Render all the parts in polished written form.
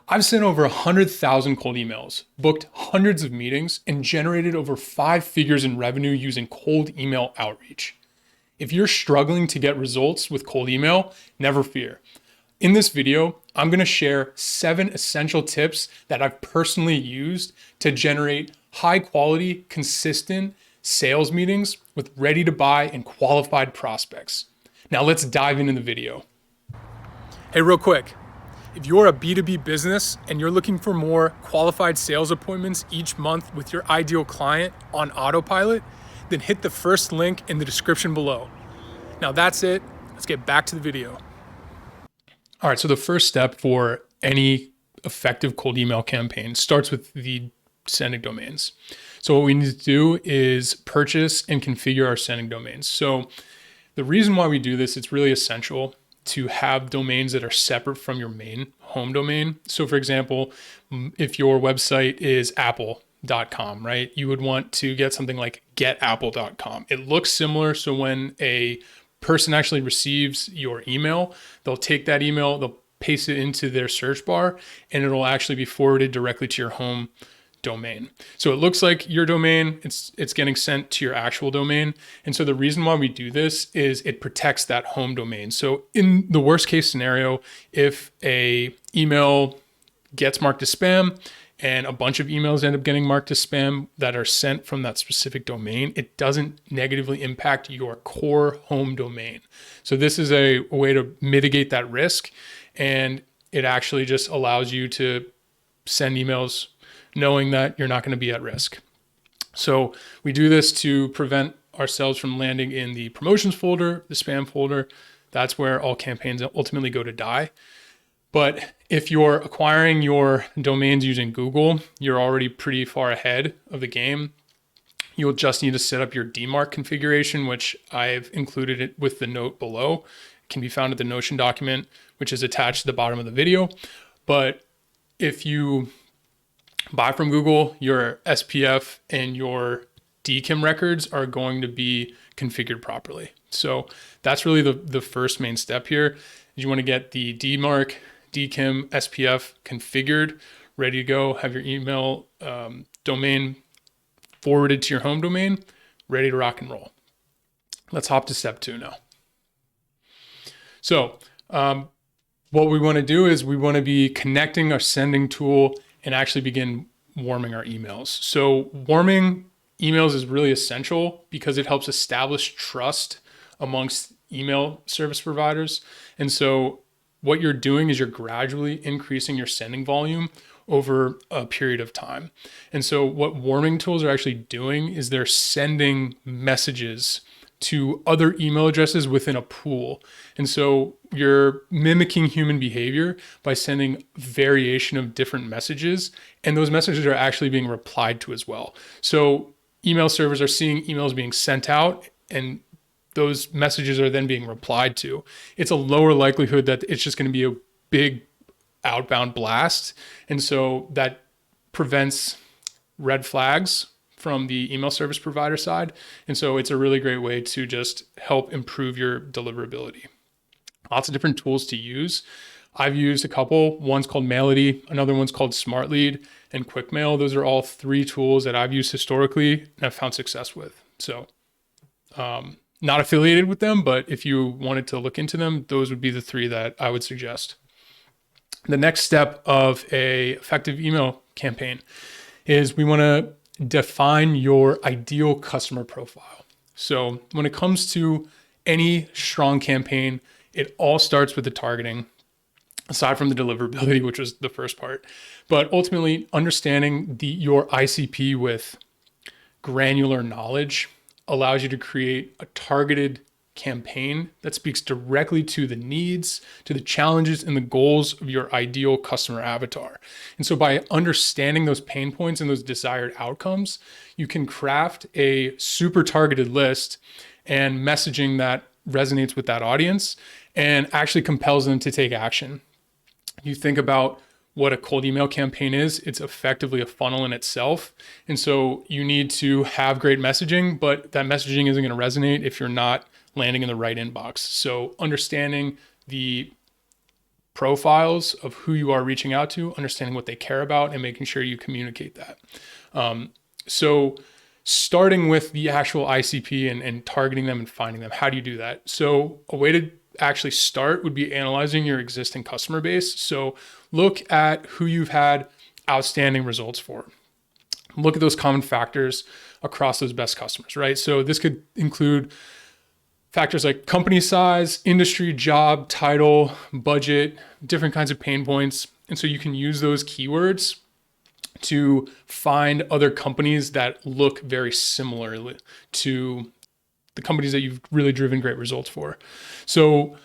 I've sent over 100,000 cold emails, booked hundreds of meetings, and generated over 5 figures in revenue using cold email outreach. If you're struggling to get results with cold email, never fear. In this video, I'm going to share 7 essential tips that I've personally used to generate high quality, consistent sales meetings with ready to buy and qualified prospects. Now let's dive into the video. Hey, real quick. If you're a B2B business and you're looking for more qualified sales appointments each month with your ideal client on autopilot, then hit the first link in the description below. Now that's it. Let's get back to the video. All right, so the first step for any effective cold email campaign starts with the sending domains. So what we need to do is purchase and configure our sending domains. So the reason why we do this, it's really essential to have domains that are separate from your main home domain. So for example, if your website is apple.com, right? You would want to get something like getapple.com. It looks similar. So when a person actually receives your email, they'll take that email, they'll paste it into their search bar, and it'll actually be forwarded directly to your home domain. So it looks like your domain, it's getting sent to your actual domain. And so the reason why we do this is it protects that home domain. So in the worst case scenario, if a email gets marked as spam and a bunch of emails end up getting marked as spam that are sent from that specific domain, it doesn't negatively impact your core home domain. So this is a way to mitigate that risk. And it actually just allows you to send emails knowing that you're not going to be at risk. So we do this to prevent ourselves from landing in the promotions folder, the spam folder. That's where all campaigns ultimately go to die. But if you're acquiring your domains using Google, you're already pretty far ahead of the game. You'll just need to set up your DMARC configuration, which I've included it with the note below. It can be found at the Notion document, which is attached to the bottom of the video. But if you buy from Google, your SPF and your DKIM records are going to be configured properly. So that's really the first main step here. You want to get the DMARC, DKIM, SPF configured, ready to go, have your email domain forwarded to your home domain, ready to rock and roll. Let's hop to step 2 now. So what we want to do is we want to be connecting our sending tool and actually begin warming our emails. So warming emails is really essential because it helps establish trust amongst email service providers. And so what you're doing is you're gradually increasing your sending volume over a period of time. And so what warming tools are actually doing is they're sending messages to other email addresses within a pool. And so you're mimicking human behavior by sending variation of different messages, and those messages are actually being replied to as well. So email servers are seeing emails being sent out, and those messages are then being replied to. It's a lower likelihood that it's just going to be a big outbound blast. And so that prevents red flags from the email service provider side. And so it's a really great way to just help improve your deliverability. Lots of different tools to use. I've used a couple. One's called Maility, another one's called SmartLead and QuickMail. Those are all 3 tools that I've used historically and I've found success with. So not affiliated with them, but if you wanted to look into them, those would be the 3 that I would suggest. The next step of a effective email campaign is we want to define your ideal customer profile. So when it comes to any strong campaign, it all starts with the targeting, aside from the deliverability, which was the first part. But ultimately, understanding your ICP with granular knowledge allows you to create a targeted campaign that speaks directly to the needs, to the challenges and the goals of your ideal customer avatar. And so by understanding those pain points and those desired outcomes, you can craft a super targeted list and messaging that resonates with that audience and actually compels them to take action. You think about what a cold email campaign is, it's effectively a funnel in itself. And so you need to have great messaging, but that messaging isn't going to resonate if you're not landing in the right inbox. So understanding the profiles of who you are reaching out to, understanding what they care about, and making sure you communicate that. So starting with the actual ICP and targeting them and finding them, how do you do that? So a way to actually start would be analyzing your existing customer base. So look at who you've had outstanding results for. Look at those common factors across those best customers, right? So this could include factors like company size, industry, job, title, budget, different kinds of pain points. And so you can use those keywords to find other companies that look very similar to the companies that you've really driven great results for. So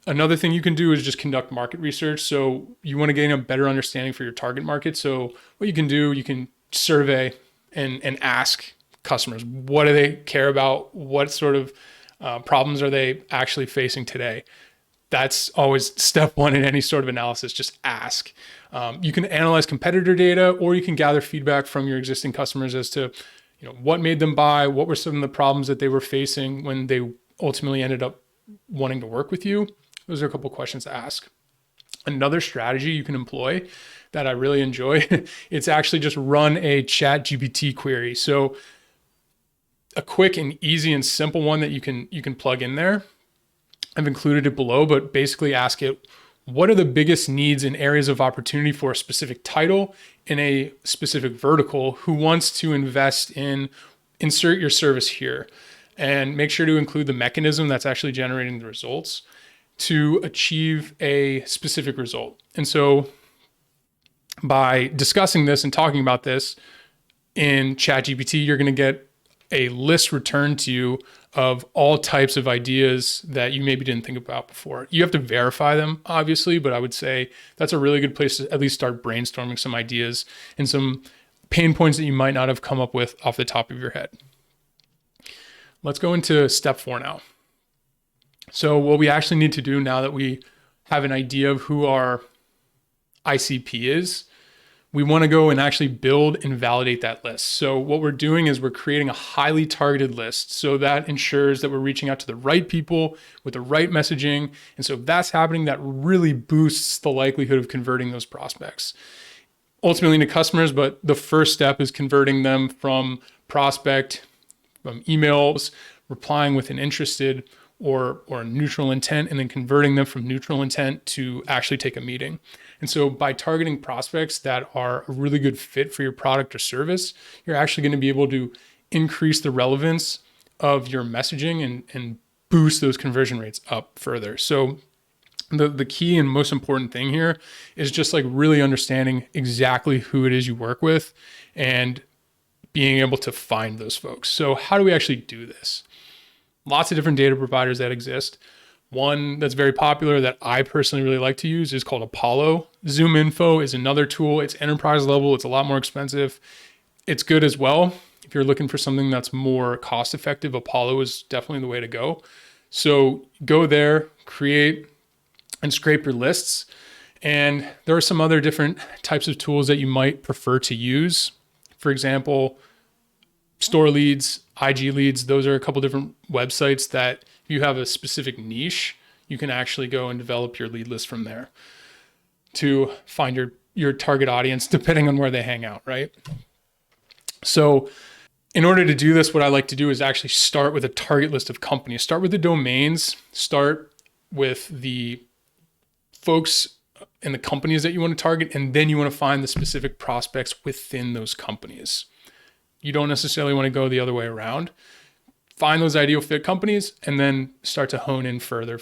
another thing you can do is just conduct market research. So you want to gain a better understanding for your target market. So what you can do, you can survey and ask customers, what do they care about? What sort of problems are they actually facing today? That's always step one in any sort of analysis, just ask. You can analyze competitor data, or you can gather feedback from your existing customers as to, what made them buy, what were some of the problems that they were facing when they ultimately ended up wanting to work with you. Those are a couple of questions to ask. Another strategy you can employ that I really enjoy, it's actually just run a ChatGPT query. So a quick and easy and simple one that you can plug in there. I've included it below, but basically ask it, what are the biggest needs and areas of opportunity for a specific title in a specific vertical who wants to insert your service here, and make sure to include the mechanism that's actually generating the results to achieve a specific result. And so by discussing this and talking about this in ChatGPT, you're going to get a list returned to you of all types of ideas that you maybe didn't think about before. You have to verify them, obviously, but I would say that's a really good place to at least start brainstorming some ideas and some pain points that you might not have come up with off the top of your head. Let's go into step 4 now. So what we actually need to do now that we have an idea of who our ICP is, we want to go and actually build and validate that list. So what we're doing is we're creating a highly targeted list. So that ensures that we're reaching out to the right people with the right messaging. And so if that's happening, that really boosts the likelihood of converting those prospects ultimately into customers. But the first step is converting them from prospect, from emails, replying with an interested or neutral intent, and then converting them from neutral intent to actually take a meeting. And so by targeting prospects that are a really good fit for your product or service, you're actually going to be able to increase the relevance of your messaging and boost those conversion rates up further. So the key and most important thing here is just like really understanding exactly who it is you work with and being able to find those folks. So how do we actually do this? Lots of different data providers that exist. One that's very popular that I personally really like to use is called Apollo. ZoomInfo is another tool. It's enterprise level. It's a lot more expensive. It's good as well. If you're looking for something that's more cost effective, Apollo is definitely the way to go. So go there, create and scrape your lists. And there are some other different types of tools that you might prefer to use. For example, Store Leads, IG Leads, those are a couple different websites that if you have a specific niche, you can actually go and develop your lead list from there to find your target audience, depending on where they hang out, right? So in order to do this, what I like to do is actually start with a target list of companies. Start with the domains, start with the folks and the companies that you want to target, and then you want to find the specific prospects within those companies. You don't necessarily want to go the other way around. Find those ideal fit companies and then start to hone in further,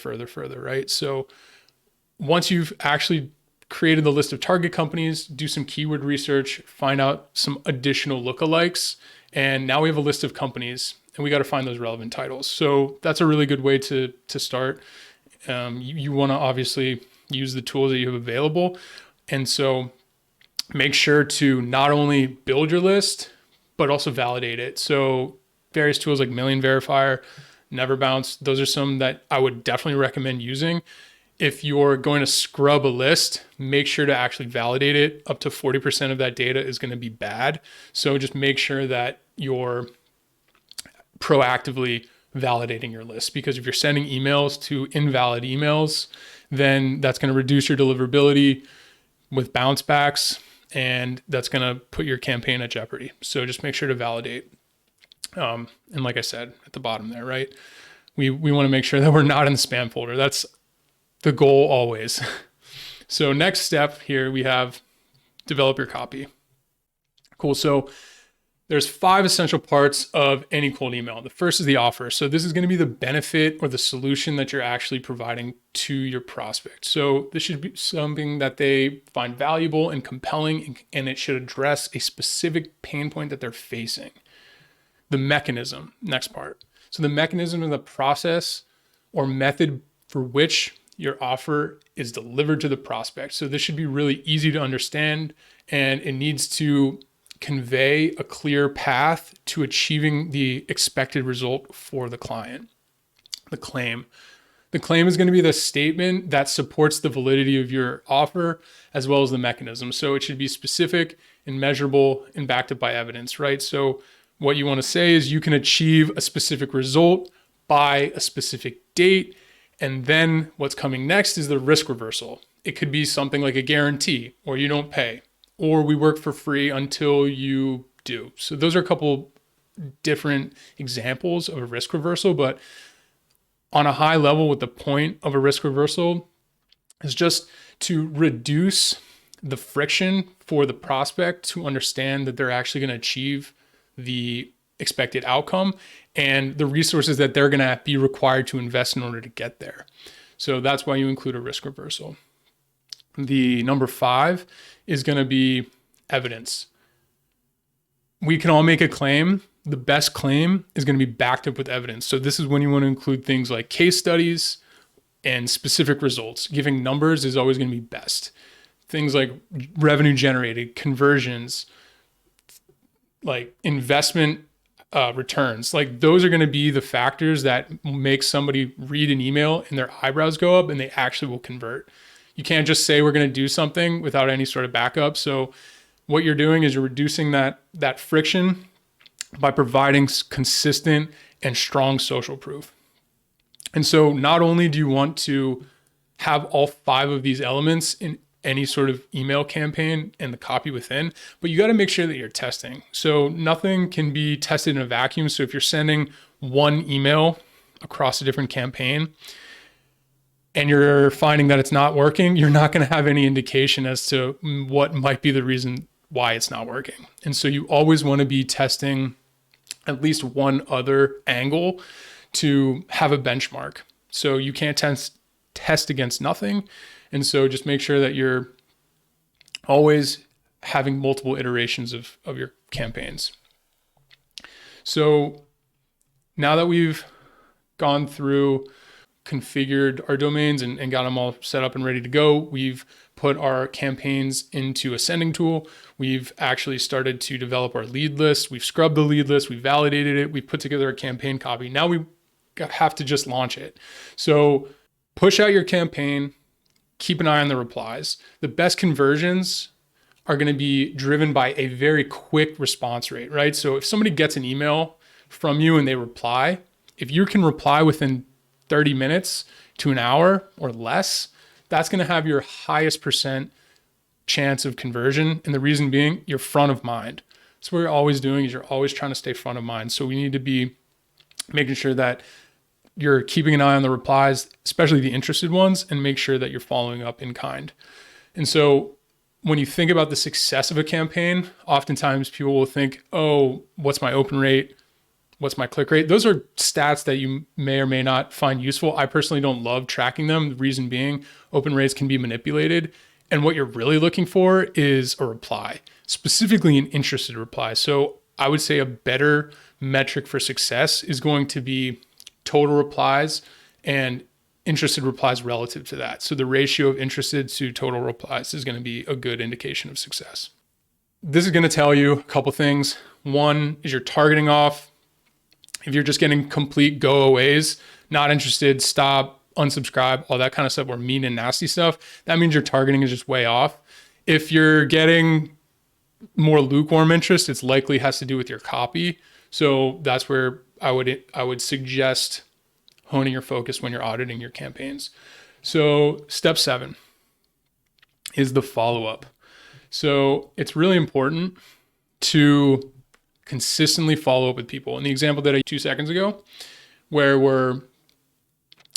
right? So once you've actually created the list of target companies, do some keyword research, find out some additional lookalikes, and now we have a list of companies and we got to find those relevant titles. So that's a really good way to start. You want to obviously use the tools that you have available. And so make sure to not only build your list, but also validate it. So various tools like Million Verifier, Neverbounce, those are some that I would definitely recommend using. If you're going to scrub a list, make sure to actually validate it. Up to 40% of that data is going to be bad. So just make sure that you're proactively validating your list, because if you're sending emails to invalid emails, then that's going to reduce your deliverability with bounce backs, and that's going to put your campaign at jeopardy. So just make sure to validate. And like I said at the bottom there, right? We want to make sure that we're not in the spam folder. That's the goal always. So next step here, we have develop your copy. Cool. So there's 5 essential parts of any cold email. The first is the offer. So this is going to be the benefit or the solution that you're actually providing to your prospect. So this should be something that they find valuable and compelling, and it should address a specific pain point that they're facing. The mechanism, next part. So the mechanism of the process or method for which your offer is delivered to the prospect. So this should be really easy to understand, and it needs to convey a clear path to achieving the expected result for the client. The claim. The claim is going to be the statement that supports the validity of your offer as well as the mechanism. So it should be specific and measurable and backed up by evidence, right? So what you want to say is you can achieve a specific result by a specific date. And then what's coming next is the risk reversal. It could be something like a guarantee, or you don't pay, or we work for free until you do. So those are a couple different examples of a risk reversal, but on a high level, what the point of a risk reversal is just to reduce the friction for the prospect to understand that they're actually going to achieve the expected outcome and the resources that they're going to be required to invest in order to get there. So that's why you include a risk reversal. The number 5 is going to be evidence. We can all make a claim. The best claim is going to be backed up with evidence. So this is when you want to include things like case studies and specific results. Giving numbers is always going to be best. Things like revenue generated, conversions, like investment returns, like those are going to be the factors that make somebody read an email and their eyebrows go up and they actually will convert. You can't just say we're going to do something without any sort of backup. So what you're doing is you're reducing that friction by providing consistent and strong social proof. And so not only do you want to have all 5 of these elements in any sort of email campaign and the copy within, but you got to make sure that you're testing. So nothing can be tested in a vacuum. So if you're sending one email across a different campaign and you're finding that it's not working, you're not going to have any indication as to what might be the reason why it's not working. And so you always want to be testing at least one other angle to have a benchmark. So you can't test against nothing. And so just make sure that you're always having multiple iterations of your campaigns. So now that we've gone through, configured our domains and got them all set up and ready to go, we've put our campaigns into a sending tool. We've actually started to develop our lead list. We've scrubbed the lead list. We've validated it. We've put together a campaign copy. Now we have to just launch it. So push out your campaign. Keep an eye on the replies. The best conversions are going to be driven by a very quick response rate, right? So if somebody gets an email from you and they reply, if you can reply within 30 minutes to an hour or less, that's going to have your highest % chance of conversion. And the reason being, you're front of mind. So what you're always doing is you're always trying to stay front of mind. So we need to be making sure that you're keeping an eye on the replies, especially the interested ones, and make sure that you're following up in kind. And so when you think about the success of a campaign, oftentimes people will think, oh, what's my open rate? What's my click rate? Those are stats that you may or may not find useful. I personally don't love tracking them. The reason being, open rates can be manipulated. And what you're really looking for is a reply, specifically an interested reply. So I would say a better metric for success is going to be total replies and interested replies relative to that. So the ratio of interested to total replies is going to be a good indication of success. This is going to tell you a couple things. One is you're targeting off. If you're just getting complete go-aways, not interested, stop, unsubscribe, all that kind of stuff, or mean and nasty stuff, that means your targeting is just way off. If you're getting more lukewarm interest, it's likely has to do with your copy. So that's where I would suggest honing your focus when you're auditing your campaigns. So step 7 is the follow-up. So it's really important to consistently follow up with people. In the example that I 2 seconds ago, where we're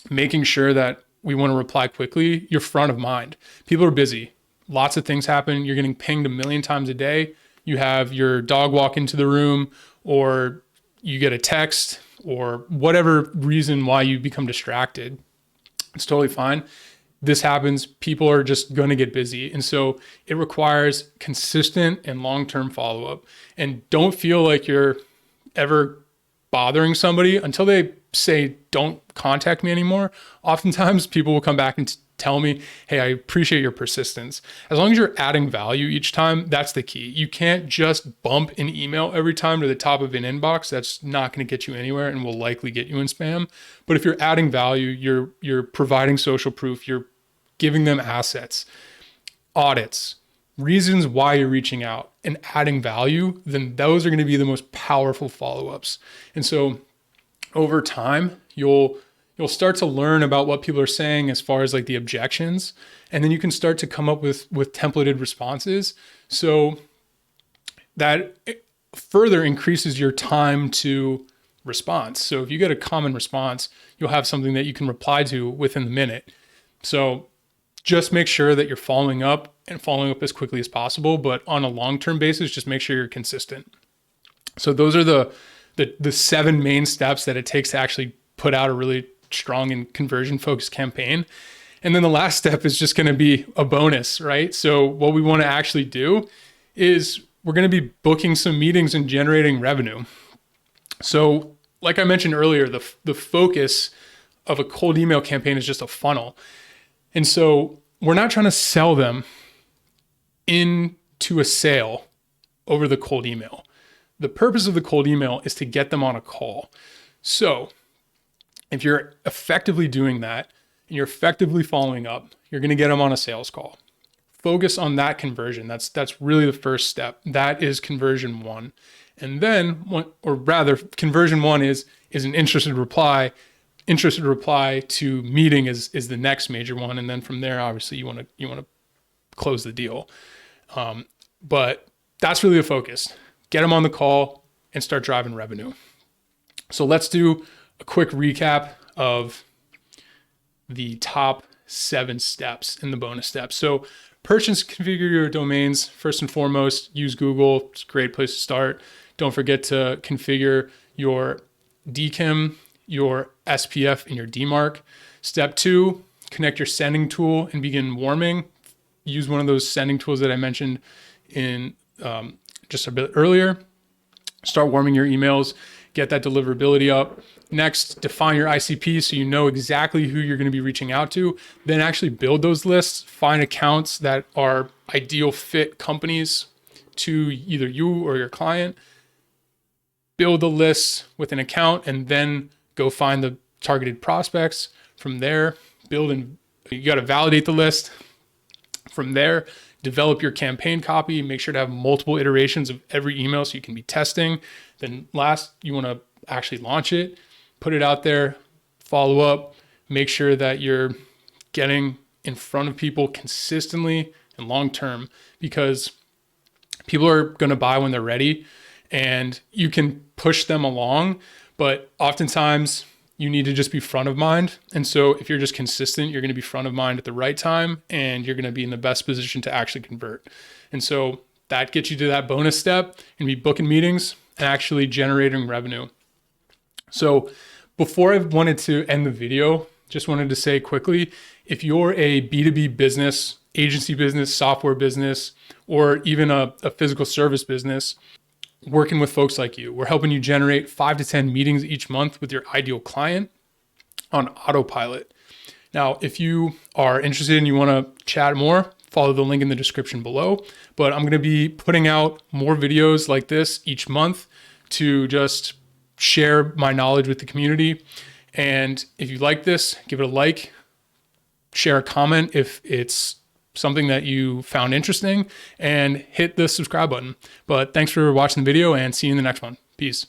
making sure that we want to reply quickly, you're front of mind. People are busy. Lots of things happen. You're getting pinged a million times a day. You have your dog walk into the room, or you get a text, or whatever reason why you become distracted. It's totally fine. This happens. People are just going to get busy. And so it requires consistent and long-term follow-up. And don't feel like you're ever bothering somebody until they say, don't contact me anymore. Oftentimes people will come back and tell me, hey, I appreciate your persistence. As long as you're adding value each time, that's the key. You can't just bump an email every time to the top of an inbox. That's not going to get you anywhere and will likely get you in spam. But if you're adding value, you're providing social proof, you're giving them assets, audits, reasons why you're reaching out, and adding value, then those are going to be the most powerful follow-ups. And so over time, you'll start to learn about what people are saying as far as like the objections, and then you can start to come up with templated responses. So that further increases your time to response. So if you get a common response, you'll have something that you can reply to within the minute. So just make sure that you're following up as quickly as possible, but on a long-term basis, just make sure you're consistent. So those are the 7 main steps that it takes to actually put out a really strong and conversion focused campaign. And then the last step is just going to be a bonus, right? So what we want to actually do is we're going to be booking some meetings and generating revenue. So like I mentioned earlier, the focus of a cold email campaign is just a funnel. And so we're not trying to sell them into a sale over the cold email. The purpose of the cold email is to get them on a call. So if you're effectively doing that and you're effectively following up, you're going to get them on a sales call. Focus on that conversion. That's really the first step. That is conversion 1. And then, or rather, conversion 1 is an interested reply. Interested reply to meeting is the next major one. And then from there, obviously you want to close the deal. But that's really the focus. Get them on the call and start driving revenue. So let's do a quick recap of the top 7 steps in the bonus steps. So purchase, configure your domains. First and foremost, use Google. It's a great place to start. Don't forget to configure your DKIM, your SPF, and your DMARC. Step 2, connect your sending tool and begin warming. Use one of those sending tools that I mentioned in just a bit earlier. Start warming your emails, get that deliverability up. Next, define your ICP so you know exactly who you're going to be reaching out to. Then actually build those lists, find accounts that are ideal fit companies to either you or your client. Build the list with an account and then go find the targeted prospects. From there, you got to validate the list. From there, develop your campaign copy. Make sure to have multiple iterations of every email so you can be testing. Then last, you want to actually launch it, put it out there, follow up, make sure that you're getting in front of people consistently and long term, because people are going to buy when they're ready and you can push them along, but oftentimes you need to just be front of mind. And so if you're just consistent, you're going to be front of mind at the right time and you're going to be in the best position to actually convert. And so that gets you to that bonus step and be booking meetings and actually generating revenue. So before I wanted to end the video, just wanted to say quickly, if you're a B2B business, agency business, software business, or even a physical service business, working with folks like you, we're helping you generate 5 to 10 meetings each month with your ideal client on autopilot. Now, if you are interested and you want to chat more, follow the link in the description below. But I'm going to be putting out more videos like this each month to just share my knowledge with the community. And if you like this, give it a like, share a comment if it's something that you found interesting, and hit the subscribe button. But thanks for watching the video and see you in the next one. Peace.